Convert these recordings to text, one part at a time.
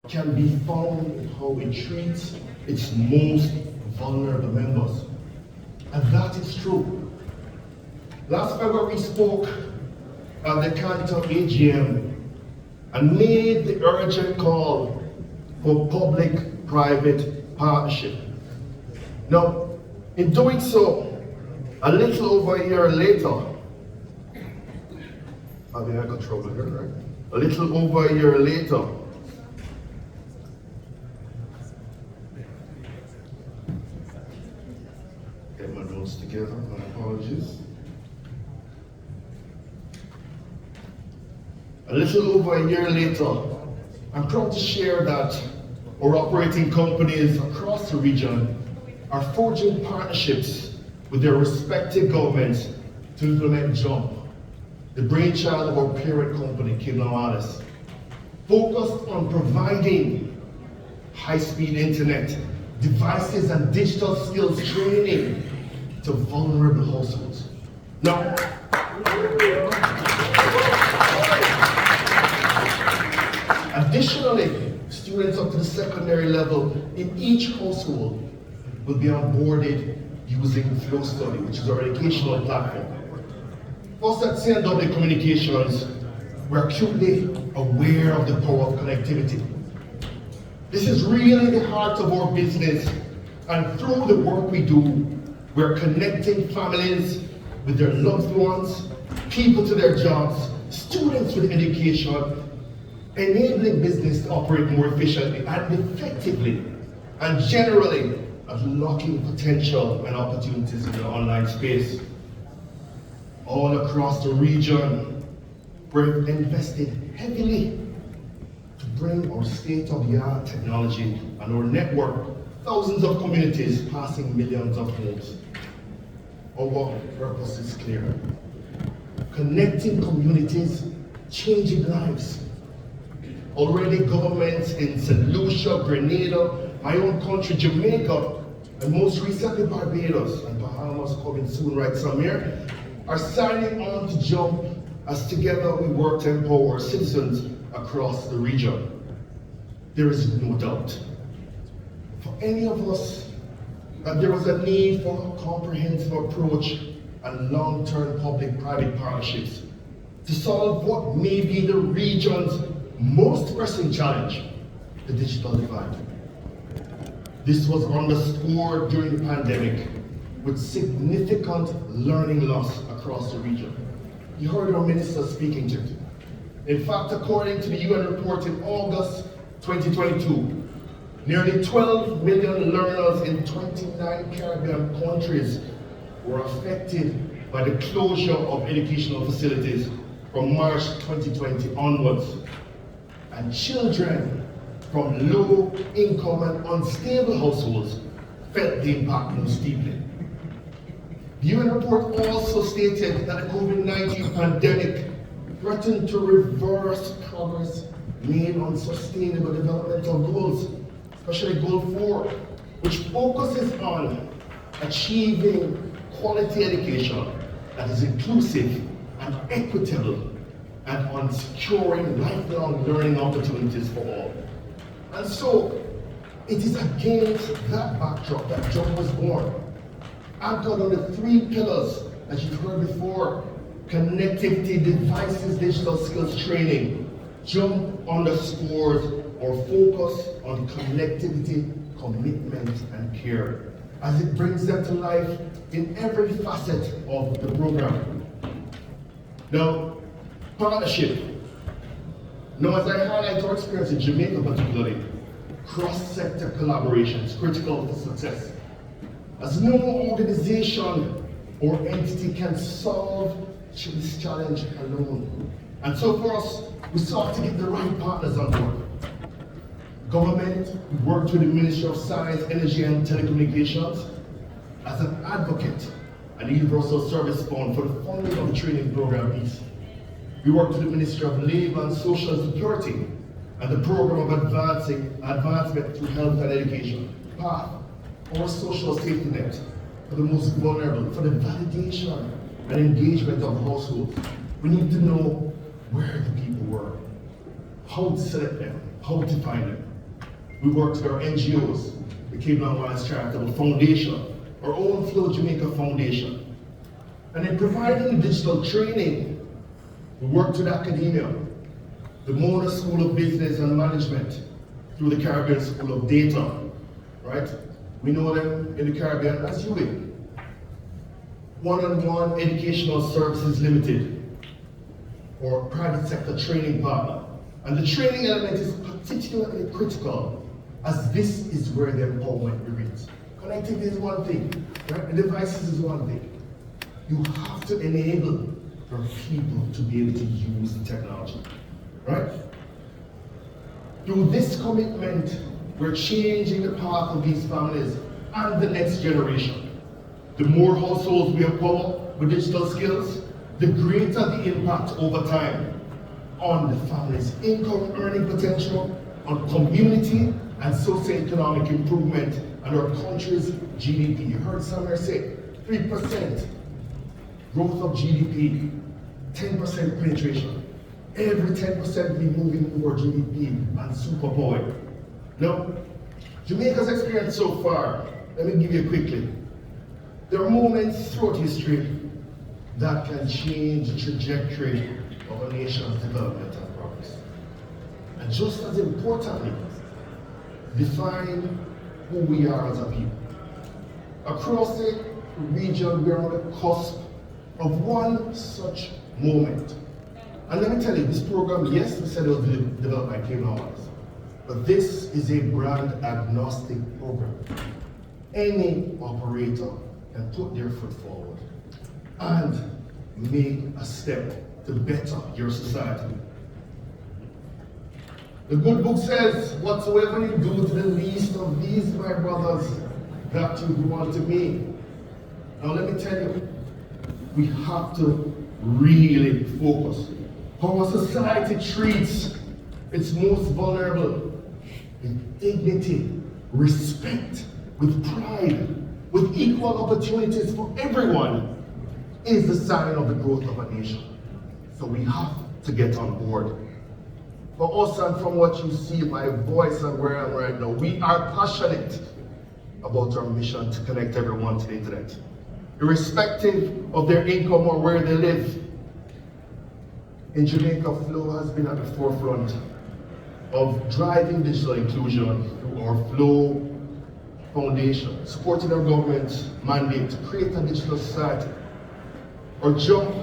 can be found in how it treats its most vulnerable members. And that is true. Last February we spoke at the Canto AGM and made the urgent call for public-private partnership. Now, in doing so, a little over a year later, I think I control it here, right? A little over a year later, get my notes together, my apologies. A little over a year later, I'm proud to share that our operating companies across the region are forging partnerships with their respective governments to implement JUMP, the brainchild of our parent company, Kibna, focused on providing high-speed internet, devices and digital skills training to vulnerable households. Now, additionally, students up to the secondary level in each household will be onboarded using Flow Study, which is our educational platform. For us at CNW Communications, we're acutely aware of the power of connectivity. This is really the heart of our business, and through the work we do, we're connecting families with their loved ones, people to their jobs, students with education, enabling business to operate more efficiently and effectively, and generally unlocking potential and opportunities in the online space. All across the region, we're invested heavily to bring our state-of-the-art technology and our network, thousands of communities passing millions of homes. Our purpose is clear: connecting communities, changing lives. Already governments in St. Lucia, Grenada, my own country, Jamaica, and most recently Barbados and Bahamas coming soon right some here, are signing on to JUMP as together we work to empower our citizens across the region. There is no doubt for any of us that there is a need for a comprehensive approach and long-term public-private partnerships to solve what may be the region's most pressing challenge, the digital divide. This was underscored during the pandemic with significant learning loss across the region. You heard our minister speaking to it. In fact, according to the UN report in August 2022, nearly 12 million learners in 29 Caribbean countries were affected by the closure of educational facilities from March 2020 onwards. And children from low income and unstable households felt the impact most deeply. The UN report also stated that the COVID-19 pandemic threatened to reverse progress made on sustainable developmental goals, especially Goal 4, which focuses on achieving quality education that is inclusive and equitable, and on securing lifelong learning opportunities for all. And so, it is against that backdrop that JUMP was born, anchored on the 3 pillars that you've heard before: connectivity, devices, digital skills training. JUMP underscores our focus on connectivity, commitment, and care, as it brings them to life in every facet of the program. Now, partnership. Now, as I highlight our experience in Jamaica particularly, cross-sector collaboration is critical for success, as no organization or entity can solve this challenge alone. And so for us, we sought to get the right partners on board. Government, we worked with the Ministry of Science, Energy and Telecommunications as an advocate and the Universal Service Fund for the funding of the training program piece. We worked with the Ministry of Labour and Social Security and the Program of Advancement through Health and Education, PATH, or Social Safety Net, for the most vulnerable, for the validation and engagement of households. We need to know where the people were, how to select them, how to find them, We worked with our NGOs, the Cable and Wireless Charitable Foundation, our own Flow Jamaica Foundation. And in providing digital training, we worked with academia, the Mona School of Business and Management, through the Caribbean School of Data, right? We know them in the Caribbean as UA. One-on-One Educational Services Limited, or private sector training partner. And the training element is particularly critical, as this is where the empowerment begins. Connectivity is one thing, right? The devices is one thing. You have to enable your people to be able to use the technology, right? Through this commitment, we're changing the path of these families and the next generation. The more households we empower with digital skills, the greater the impact over time on the family's income earning potential, on community and socioeconomic improvement, and our country's GDP. You heard somewhere say 3% growth of GDP, 10% penetration. Every 10% be moving over GDP and superpower. Now, Jamaica's experience so far, let me give you quickly. There are moments throughout history that can change the trajectory of a nation's development and progress. And just as importantly, define who we are as a people. Across the region, we are on the cusp of one such moment. And let me tell you, this program, yes, we said it was developed by Cable and Wireless, but this is a brand agnostic program. Any operator can put their foot forward and make a step to better your society. The good book says, whatsoever you do to the least of these, my brothers, that you do unto me. Now let me tell you, we have to really focus. How our society treats its most vulnerable with dignity, respect, with pride, with equal opportunities for everyone is the sign of the growth of a nation. So we have to get on board. For us, and from what you see, my voice and where I am right now, we are passionate about our mission to connect everyone to the internet, irrespective of their income or where they live. In Jamaica, Flow has been at the forefront of driving digital inclusion through our Flow Foundation, supporting our government's mandate to create a digital society. Our JUMP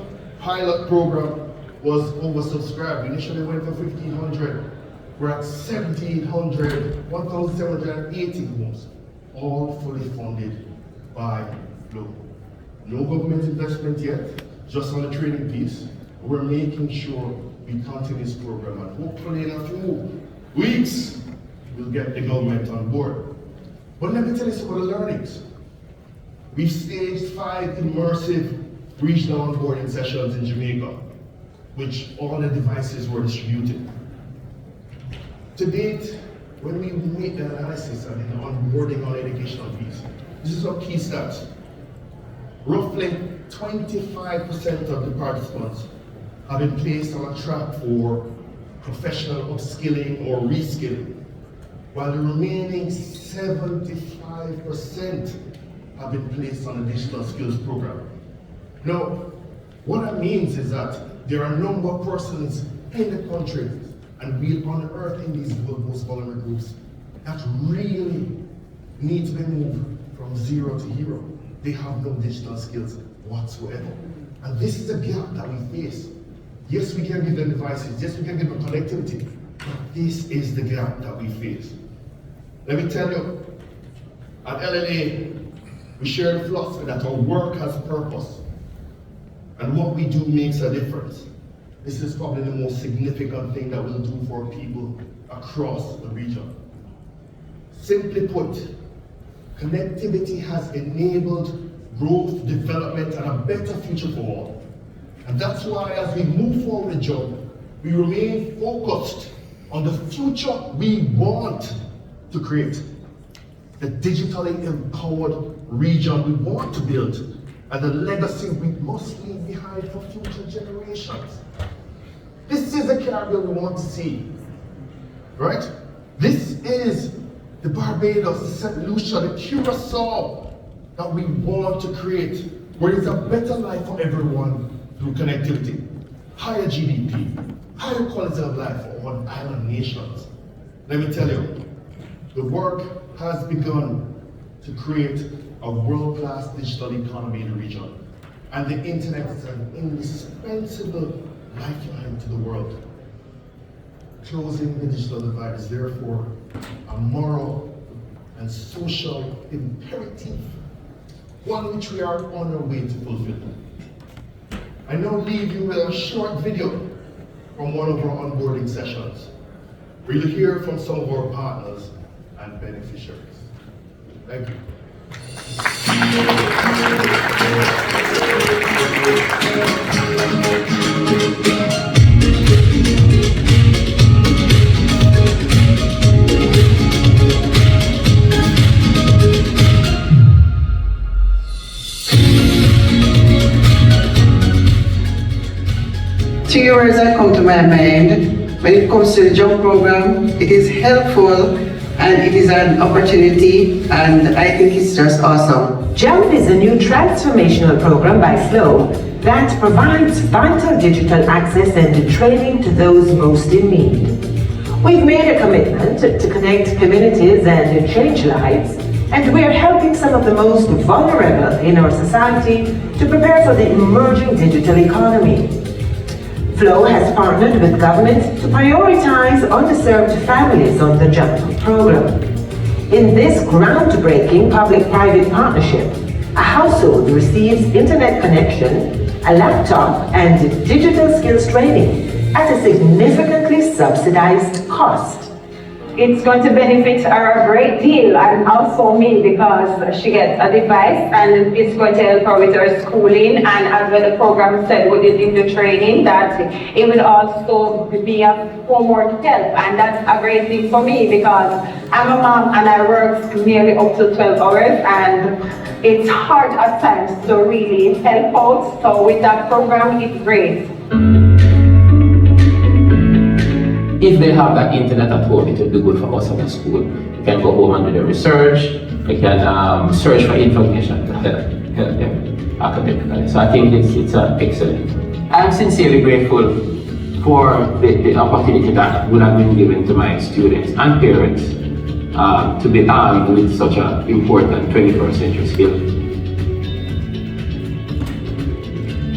pilot program was oversubscribed. We initially went for 1,500. We're at 1,700, 1,780 homes, all fully funded by Flow. No government investment yet, just on the training piece. We're making sure we continue this program, and hopefully in a few weeks, we'll get the government on board. But let me tell you some of the learnings. We've staged 5 immersive regional onboarding sessions in Jamaica, which all the devices were distributed. To date, when we make the analysis and the onboarding on educational piece, this is our key stats. Roughly 25% of the participants have been placed on a track for professional upskilling or reskilling, while the remaining 75% have been placed on a digital skills program. Now, what that means is that there are a number of persons in the country, and we unearth in these most vulnerable groups, that really need to be moved from zero to hero. They have no digital skills whatsoever. And this is a gap that we face. Yes, we can give them devices, yes, we can give them connectivity, but this is the gap that we face. Let me tell you, at LLA, we share the philosophy that our work has purpose, and what we do makes a difference. This is probably the most significant thing that we'll do for people across the region. Simply put, connectivity has enabled growth, development, and a better future for all. And that's why as we move forward the job, we remain focused on the future we want to create. The digitally empowered region we want to build, and the legacy we must leave behind for future generations. This is the Caribbean we want to see, right? This is the Barbados, the St. Lucia, the Curacao that we want to create, where it's a better life for everyone through connectivity, higher GDP, higher quality of life for all island nations. Let me tell you, the work has begun to create a world-class digital economy in the region. And the internet is an indispensable lifeline to the world. Closing the digital divide is therefore a moral and social imperative, one which we are on our way to fulfill. I now leave you with a short video from one of our onboarding sessions. We'll hear from some of our partners and beneficiaries. Thank you. Two words that come to my mind when it comes to the JUMP program. It is helpful and it is an opportunity, and I think it's just awesome. JUMP is a new transformational program by Flow that provides vital digital access and training to those most in need. We've made a commitment to connect communities and change lives, and we're helping some of the most vulnerable in our society to prepare for the emerging digital economy. Flow has partnered with government to prioritize underserved families on the JUMP program. In this groundbreaking public-private partnership, a household receives internet connection, a laptop, and digital skills training at a significantly subsidized cost. It's going to benefit her a great deal, and also me, because she gets a device and it's going to help her with her schooling, and as well the program said within the training that it will also be a homework help, and that's a great thing for me because I'm a mom and I work nearly up to 12 hours and it's hard at times to really help out, so with that program it's great. If they have that internet at home, it will be good for us at the school. You can go home and do the research. You can search for information to help them academically. So I think it's excellent. I'm sincerely grateful for the opportunity that would have been given to my students and parents to be armed with such an important 21st century skill.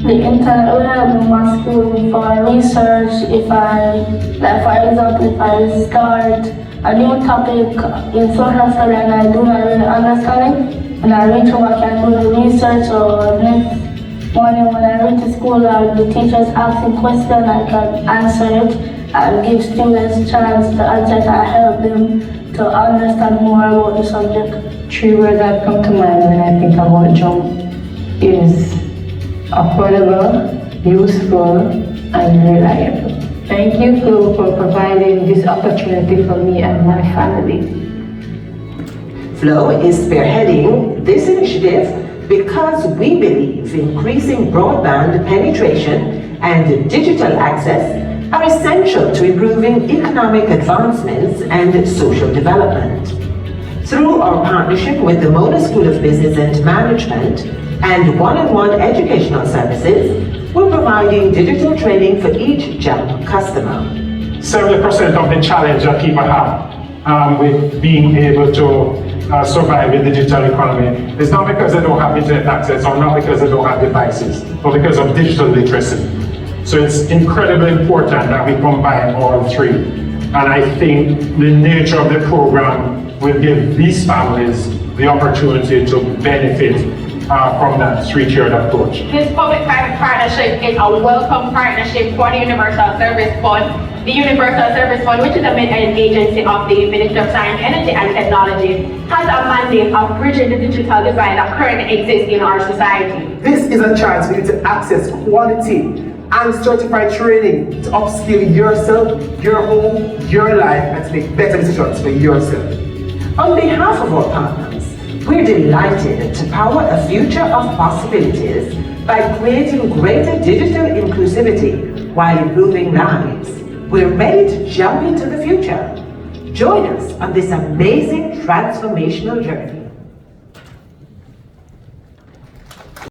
The internet will help me my school for research. If for example, if I start a new topic in social studies and I do not really understand it, and I reach over, I can do the research, or next morning when I reach to school, or the teachers asking questions, I can answer it and give students a chance to answer it and help them to understand more about the subject. Three words that come to mind when I think about JUMP is affordable, useful, and reliable. Thank you, Flo, for providing this opportunity for me and my family. Flow is spearheading this initiative because we believe increasing broadband penetration and digital access are essential to improving economic advancements and social development. Through our partnership with the Mona School of Business and Management and one-on-one educational services, we're providing digital training for each JUMP customer. 70% of the challenge that people have with being able to survive in the digital economy is not because they don't have internet access or not because they don't have devices, but because of digital literacy. So it's incredibly important that we combine all three. And I think the nature of the program will give these families the opportunity to benefit from that three-tiered approach. This public-private partnership is a welcome partnership for the Universal Service Fund. The Universal Service Fund, which is a main agency of the Ministry of Science, Energy and Technology, has a mandate of bridging the digital divide that currently exists in our society. This is a chance for you to access quality and certified training to upskill yourself, your home, your life, and to make better decisions for yourself. On behalf of our partners, we're delighted to power a future of possibilities by creating greater digital inclusivity while improving lives. We're ready to jump into the future. Join us on this amazing transformational journey.